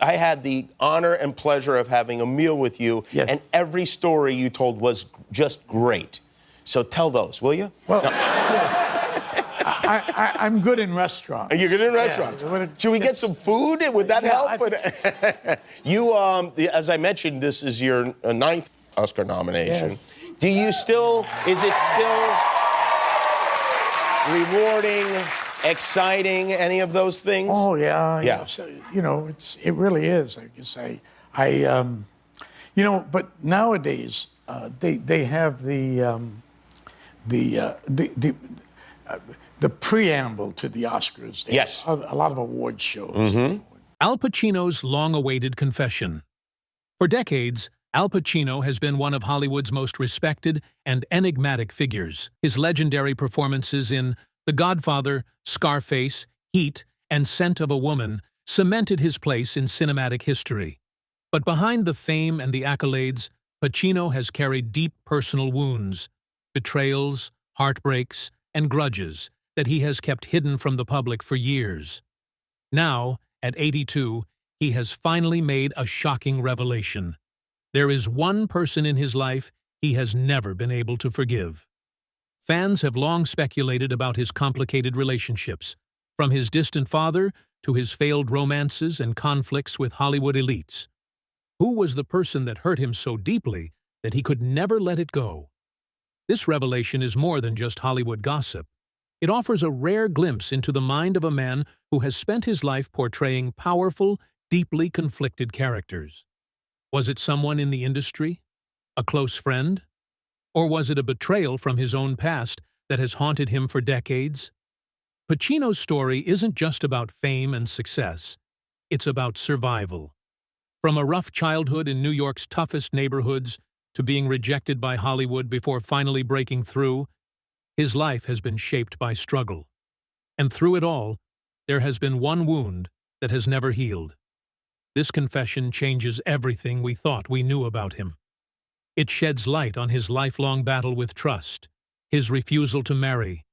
I had the honor and pleasure of having a meal with you, Yes. and every story you told was just great. So tell those, will you? Well, I'm good in restaurants. You're good in restaurants. Yeah. Should we get some food? Would that help? I You, as I mentioned, this is your ninth Oscar nomination. Yes. Do you still, is it still rewarding, exciting, any of those things? Oh yeah. Yeah. So, it really is, like you say. But nowadays they have the preamble to the Oscars. They Yes. have a lot of award shows. Mm-hmm. Al Pacino's long-awaited confession. For decades, Al Pacino has been one of Hollywood's most respected and enigmatic figures. His legendary performances in The Godfather, Scarface, Heat, and Scent of a Woman cemented his place in cinematic history. But behind the fame and the accolades, Pacino has carried deep personal wounds, betrayals, heartbreaks, and grudges that he has kept hidden from the public for years. Now, at 82, he has finally made a shocking revelation. There is one person in his life he has never been able to forgive. Fans have long speculated about his complicated relationships, from his distant father to his failed romances and conflicts with Hollywood elites. Who was the person that hurt him so deeply that he could never let it go? This revelation is more than just Hollywood gossip. It offers a rare glimpse into the mind of a man who has spent his life portraying powerful, deeply conflicted characters. Was it someone in the industry? A close friend? Or was it a betrayal from his own past that has haunted him for decades? Pacino's story isn't just about fame and success. It's about survival. From a rough childhood in New York's toughest neighborhoods to being rejected by Hollywood before finally breaking through, his life has been shaped by struggle. And through it all, there has been one wound that has never healed. This confession changes everything we thought we knew about him. It sheds light on his lifelong battle with trust, his refusal to marry,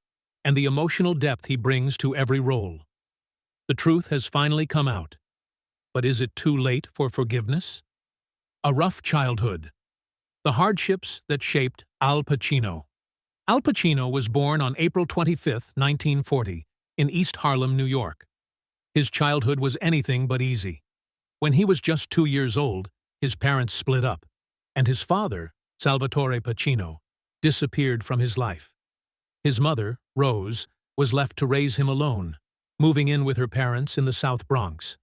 and the emotional depth he brings to every role. The truth has finally come out. But is it too late for forgiveness? A rough childhood. The hardships that shaped Al Pacino. Al Pacino was born on April 25, 1940, in East Harlem, New York. His childhood was anything but easy. When he was just 2 years old, his parents split up, and his father, Salvatore Pacino, disappeared from his life. His mother, Rose, was left to raise him alone, moving in with her parents in the South Bronx.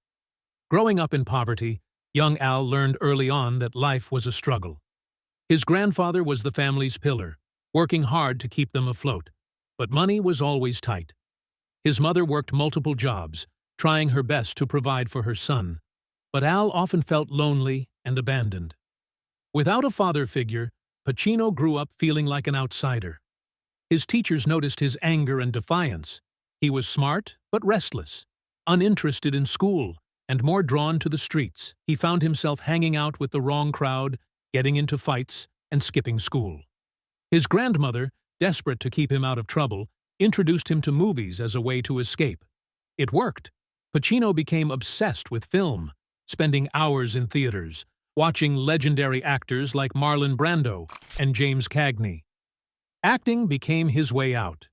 Growing up in poverty, young Al learned early on that life was a struggle. His grandfather was the family's pillar, working hard to keep them afloat, but money was always tight. His mother worked multiple jobs, trying her best to provide for her son, but Al often felt lonely and abandoned. Without a father figure, Pacino grew up feeling like an outsider. His teachers noticed his anger and defiance. He was smart but restless, uninterested in school, and more drawn to the streets. He found himself hanging out with the wrong crowd, getting into fights, and skipping school. His grandmother, desperate to keep him out of trouble, introduced him to movies as a way to escape. It worked. Pacino became obsessed with film, spending hours in theaters, watching legendary actors like Marlon Brando and James Cagney. Acting became his way out.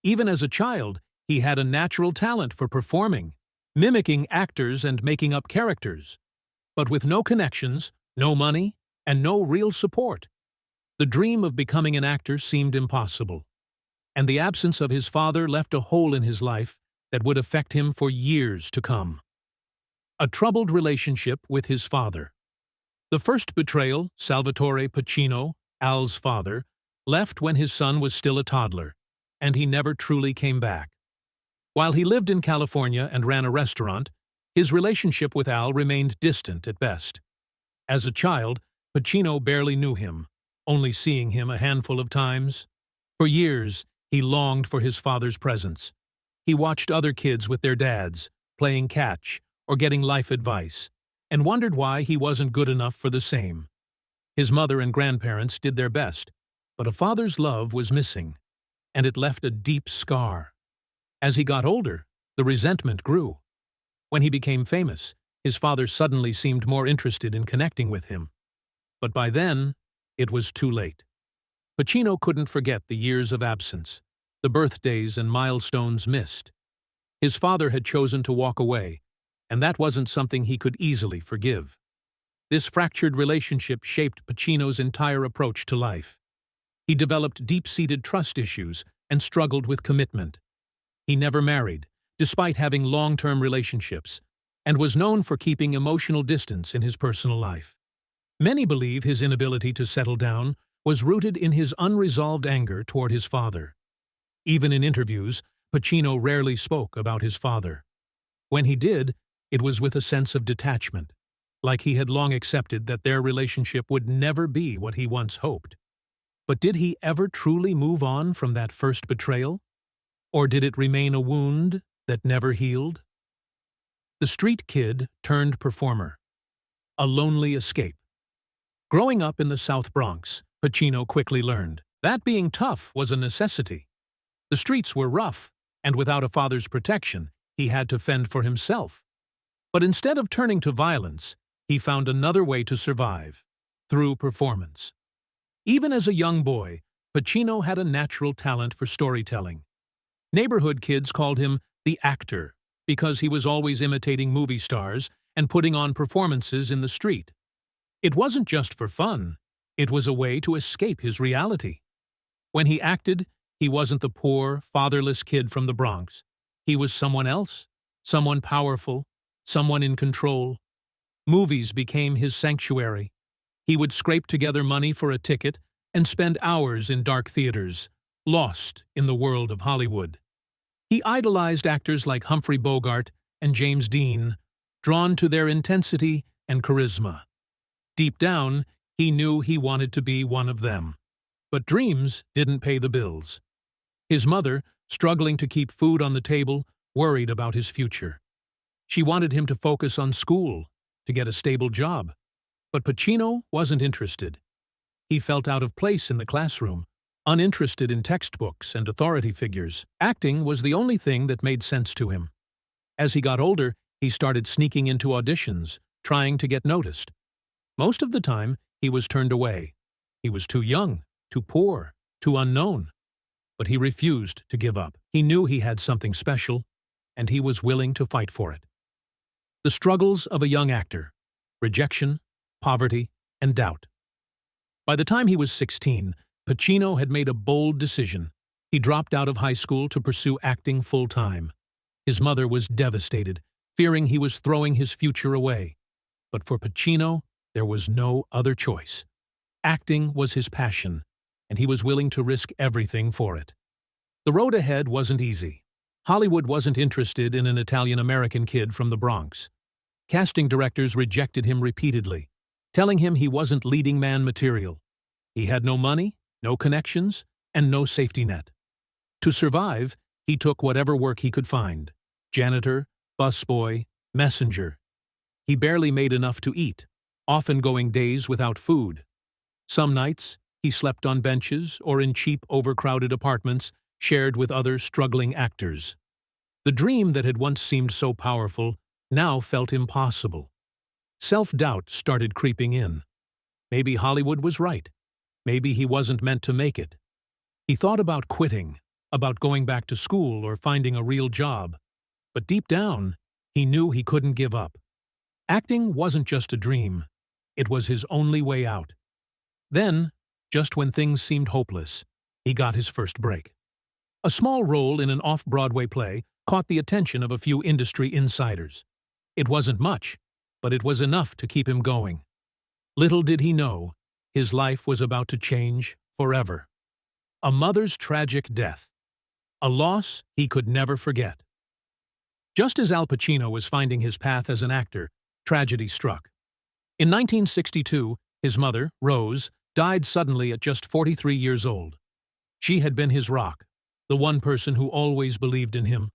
Even as a child, he had a natural talent for performing, mimicking actors and making up characters. But with no connections, no money, and no real support, the dream of becoming an actor seemed impossible. And the absence of his father left a hole in his life that would affect him for years to come. A troubled relationship with his father. The first betrayal, Salvatore Pacino, Al's father, left when his son was still a toddler, and he never truly came back. While he lived in California and ran a restaurant, his relationship with Al remained distant at best. As a child, Pacino barely knew him, only seeing him a handful of times. For years, he longed for his father's presence. He watched other kids with their dads, playing catch or getting life advice, and wondered why he wasn't good enough for the same. His mother and grandparents did their best, but a father's love was missing, and it left a deep scar. As he got older, the resentment grew. When he became famous, his father suddenly seemed more interested in connecting with him. But by then, it was too late. Pacino couldn't forget the years of absence, the birthdays and milestones missed. His father had chosen to walk away, and that wasn't something he could easily forgive. This fractured relationship shaped Pacino's entire approach to life. He developed deep-seated trust issues and struggled with commitment. He never married, despite having long-term relationships, and was known for keeping emotional distance in his personal life. Many believe his inability to settle down was rooted in his unresolved anger toward his father. Even in interviews, Pacino rarely spoke about his father. When he did, it was with a sense of detachment, like he had long accepted that their relationship would never be what he once hoped. But did he ever truly move on from that first betrayal? Or did it remain a wound that never healed? The street kid turned performer. A lonely escape. Growing up in the South Bronx, Pacino quickly learned that being tough was a necessity. The streets were rough, and without a father's protection, he had to fend for himself. But instead of turning to violence, he found another way to survive, through performance. Even as a young boy, Pacino had a natural talent for storytelling. Neighborhood kids called him the actor because he was always imitating movie stars and putting on performances in the street. It wasn't just for fun, it was a way to escape his reality. When he acted, he wasn't the poor, fatherless kid from the Bronx. He was someone else, someone powerful, someone in control. Movies became his sanctuary. He would scrape together money for a ticket and spend hours in dark theaters, lost in the world of Hollywood. He idolized actors like Humphrey Bogart and James Dean, drawn to their intensity and charisma. Deep down, he knew he wanted to be one of them. But dreams didn't pay the bills. His mother, struggling to keep food on the table, worried about his future. She wanted him to focus on school, to get a stable job. But Pacino wasn't interested. He felt out of place in the classroom, uninterested in textbooks and authority figures. Acting was the only thing that made sense to him. As he got older, he started sneaking into auditions, trying to get noticed. Most of the time, he was turned away. He was too young, too poor, too unknown. But he refused to give up. He knew he had something special, and he was willing to fight for it. The struggles of a young actor: rejection, poverty, and doubt. By the time he was 16, Pacino had made a bold decision. He dropped out of high school to pursue acting full-time. His mother was devastated, fearing he was throwing his future away. But for Pacino, there was no other choice. Acting was his passion, and he was willing to risk everything for it. The road ahead wasn't easy. Hollywood wasn't interested in an Italian-American kid from the Bronx. Casting directors rejected him repeatedly, telling him he wasn't leading man material. He had no money, no connections, and no safety net. To survive, he took whatever work he could find: janitor, busboy, messenger. He barely made enough to eat, often going days without food. Some nights, he slept on benches or in cheap, overcrowded apartments shared with other struggling actors. The dream that had once seemed so powerful now felt impossible. Self-doubt started creeping in. Maybe Hollywood was right. Maybe he wasn't meant to make it. He thought about quitting, about going back to school or finding a real job. But deep down, he knew he couldn't give up. Acting wasn't just a dream. It was his only way out. Then, just when things seemed hopeless, he got his first break. A small role in an off-Broadway play caught the attention of a few industry insiders. It wasn't much, but it was enough to keep him going. Little did he know, his life was about to change forever. A mother's tragic death. A loss he could never forget. Just as Al Pacino was finding his path as an actor, tragedy struck. In 1962, his mother, Rose, died suddenly at just 43 years old. She had been his rock, the one person who always believed in him.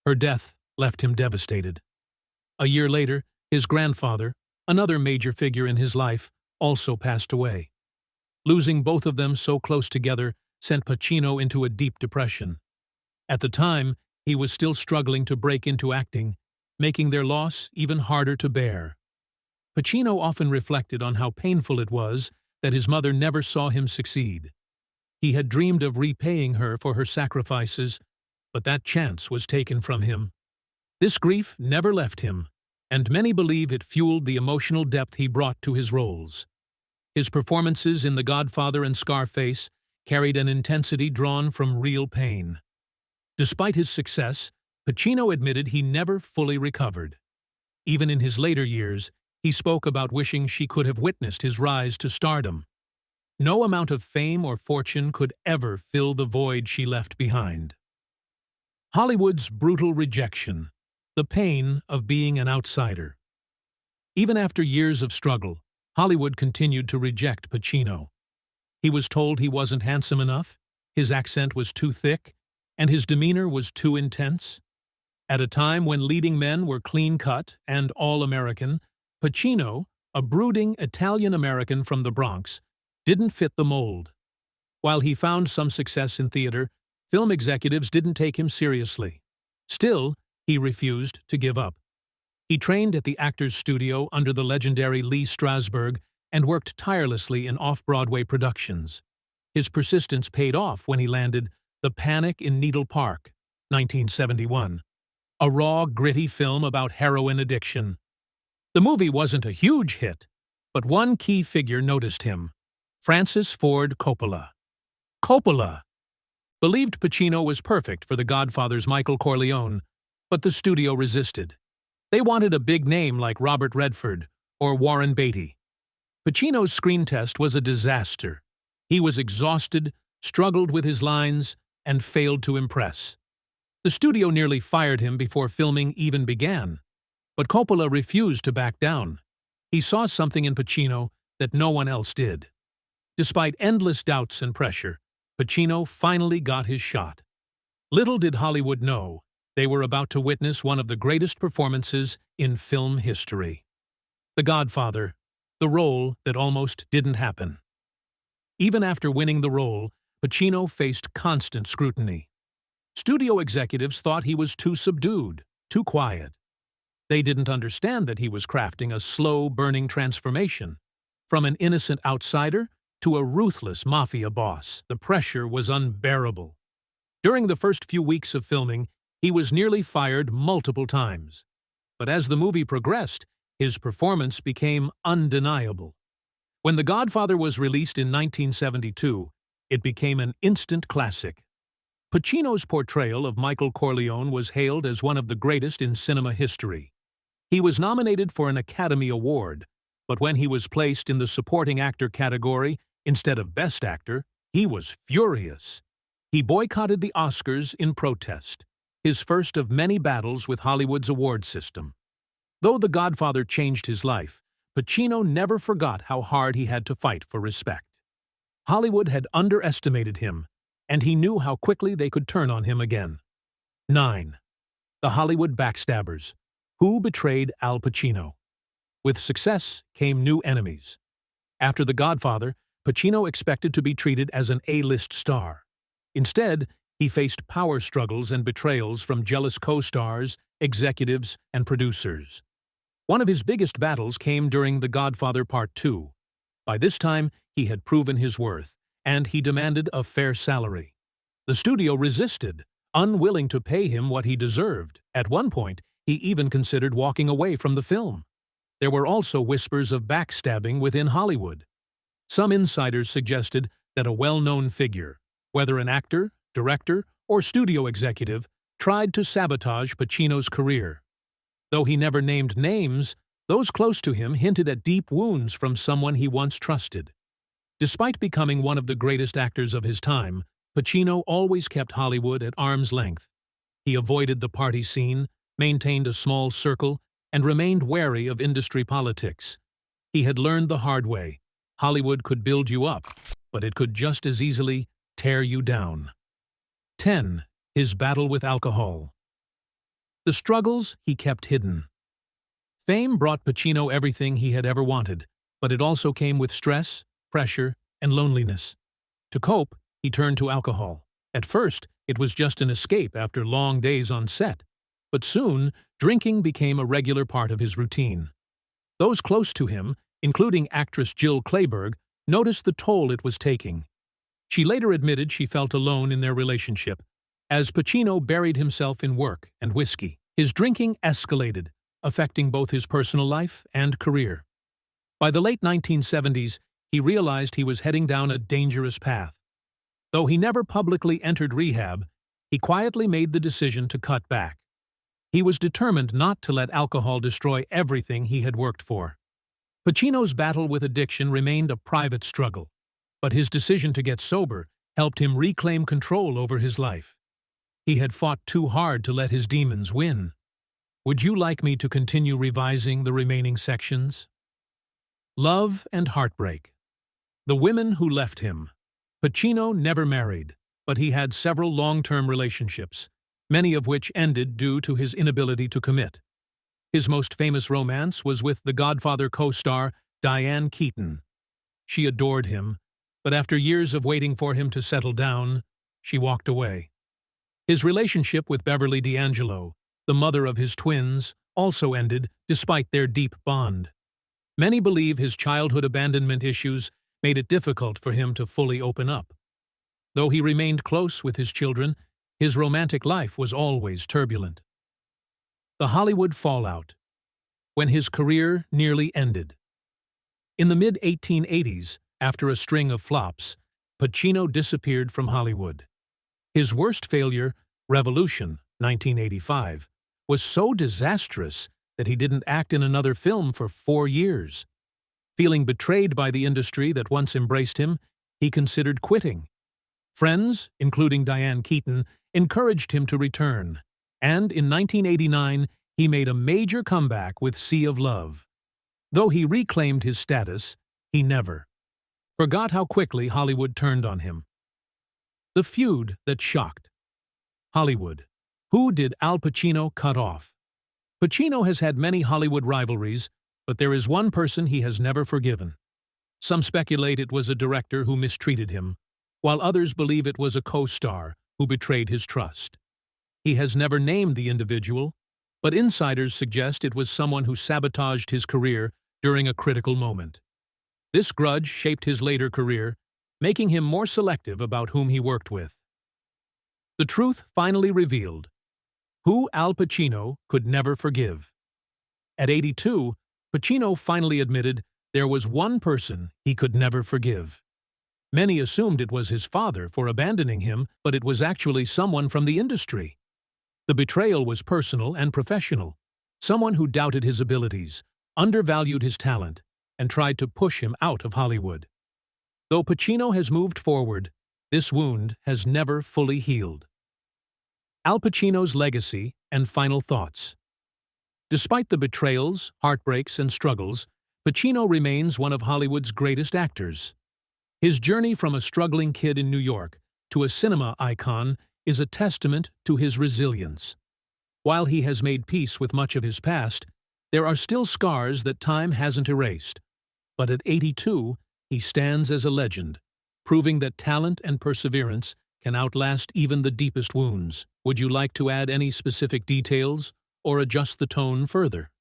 Her death left him devastated. A year later, his grandfather, another major figure in his life, also passed away. Losing both of them so close together sent Pacino into a deep depression. At the time, he was still struggling to break into acting, making their loss even harder to bear. Pacino often reflected on how painful it was that his mother never saw him succeed. He had dreamed of repaying her for her sacrifices, but that chance was taken from him. This grief never left him, and many believe it fueled the emotional depth he brought to his roles. His performances in The Godfather and Scarface carried an intensity drawn from real pain. Despite his success, Pacino admitted he never fully recovered. Even in his later years, he spoke about wishing she could have witnessed his rise to stardom. No amount of fame or fortune could ever fill the void she left behind. Hollywood's brutal rejection, the pain of being an outsider. Even after years of struggle, Hollywood continued to reject Pacino. He was told he wasn't handsome enough, his accent was too thick, and his demeanor was too intense. At a time when leading men were clean-cut and all-American, Pacino, a brooding Italian-American from the Bronx, didn't fit the mold. While he found some success in theater, film executives didn't take him seriously. Still, he refused to give up. He trained at the Actors Studio under the legendary Lee Strasberg and worked tirelessly in off-Broadway productions. His persistence paid off when he landed The Panic in Needle Park, 1971, a raw, gritty film about heroin addiction. The movie wasn't a huge hit, but one key figure noticed him: Francis Ford Coppola. Coppola believed Pacino was perfect for The Godfather's Michael Corleone, but the studio resisted. They wanted a big name like Robert Redford or Warren Beatty. Pacino's screen test was a disaster. He was exhausted, struggled with his lines, and failed to impress. The studio nearly fired him before filming even began. But Coppola refused to back down. He saw something in Pacino that no one else did. Despite endless doubts and pressure, Pacino finally got his shot. Little did Hollywood know, they were about to witness one of the greatest performances in film history. The Godfather, the role that almost didn't happen. Even after winning the role, Pacino faced constant scrutiny. Studio executives thought he was too subdued, too quiet. They didn't understand that he was crafting a slow-burning transformation. From an innocent outsider to a ruthless mafia boss, the pressure was unbearable. During the first few weeks of filming, he was nearly fired multiple times. But as the movie progressed, his performance became undeniable. When The Godfather was released in 1972, it became an instant classic. Pacino's portrayal of Michael Corleone was hailed as one of the greatest in cinema history. He was nominated for an Academy Award, but when he was placed in the supporting actor category instead of Best Actor, he was furious. He boycotted the Oscars in protest, his first of many battles with Hollywood's award system. Though The Godfather changed his life, Pacino never forgot how hard he had to fight for respect. Hollywood had underestimated him, and he knew how quickly they could turn on him again. 9. The Hollywood Backstabbers. Who betrayed Al Pacino? With success came new enemies. After The Godfather, Pacino expected to be treated as an A-list star. Instead, he faced power struggles and betrayals from jealous co-stars, executives, and producers. One of his biggest battles came during The Godfather Part 2. By this time, he had proven his worth, and he demanded a fair salary. The studio resisted, unwilling to pay him what he deserved. At one point, he even considered walking away from the film. There were also whispers of backstabbing within Hollywood. Some insiders suggested that a well-known figure, whether an actor, director, or studio executive, tried to sabotage Pacino's career. Though he never named names, those close to him hinted at deep wounds from someone he once trusted. Despite becoming one of the greatest actors of his time, Pacino always kept Hollywood at arm's length. He avoided the party scene, maintained a small circle, and remained wary of industry politics. He had learned the hard way. Hollywood could build you up, but it could just as easily tear you down. 10. His battle with alcohol. The struggles he kept hidden. Fame brought Pacino everything he had ever wanted, but it also came with stress, pressure, and loneliness. To cope, he turned to alcohol. At first, it was just an escape after long days on set. But soon, Drinking became a regular part of his routine. Those close to him, including actress Jill Clayburgh, noticed the toll it was taking. She later admitted she felt alone in their relationship, as Pacino buried himself in work and whiskey. His drinking escalated, affecting both his personal life and career. By the late 1970s, he realized he was heading down a dangerous path. Though he never publicly entered rehab, he quietly made the decision to cut back. He was determined not to let alcohol destroy everything he had worked for. Pacino's battle with addiction remained a private struggle, but his decision to get sober helped him reclaim control over his life. He had fought too hard to let his demons win. Would you like me to continue revising the remaining sections? Love and heartbreak. The women who left him. Pacino never married, but he had several long-term relationships, many of which ended due to his inability to commit. His most famous romance was with the Godfather co-star Diane Keaton. She adored him, but after years of waiting for him to settle down, she walked away. His relationship with Beverly D'Angelo, the mother of his twins, also ended despite their deep bond. Many believe his childhood abandonment issues made it difficult for him to fully open up. Though he remained close with his children, his romantic life was always turbulent. The Hollywood fallout. When his career nearly ended. In the mid-1880s, after a string of flops, Pacino disappeared from Hollywood. His worst failure, Revolution, 1985, was so disastrous that he didn't act in another film for 4 years. Feeling betrayed by the industry that once embraced him, he considered quitting. Friends, including Diane Keaton, encouraged him to return, and in 1989 he made a major comeback with Sea of Love. Though he reclaimed his status, he never forgot how quickly Hollywood turned on him. The feud that shocked. Hollywood. Who did Al Pacino cut off? Pacino has had many Hollywood rivalries, but there is one person he has never forgiven. Some speculate it was a director who mistreated him, while others believe it was a co-star who betrayed his trust. He has never named the individual, but insiders suggest it was someone who sabotaged his career during a critical moment. This grudge shaped his later career, making him more selective about whom he worked with. The truth finally revealed. Who Al Pacino could never forgive. At 82, Pacino finally admitted there was one person he could never forgive. Many assumed it was his father for abandoning him, but it was actually someone from the industry. The betrayal was personal and professional, someone who doubted his abilities, undervalued his talent, and tried to push him out of Hollywood. Though Pacino has moved forward, this wound has never fully healed. Al Pacino's legacy and final thoughts. Despite the betrayals, heartbreaks, and struggles, Pacino remains one of Hollywood's greatest actors. His journey from a struggling kid in New York to a cinema icon is a testament to his resilience. While he has made peace with much of his past, there are still scars that time hasn't erased. But at 82, he stands as a legend, proving that talent and perseverance can outlast even the deepest wounds. Would you like to add any specific details or adjust the tone further?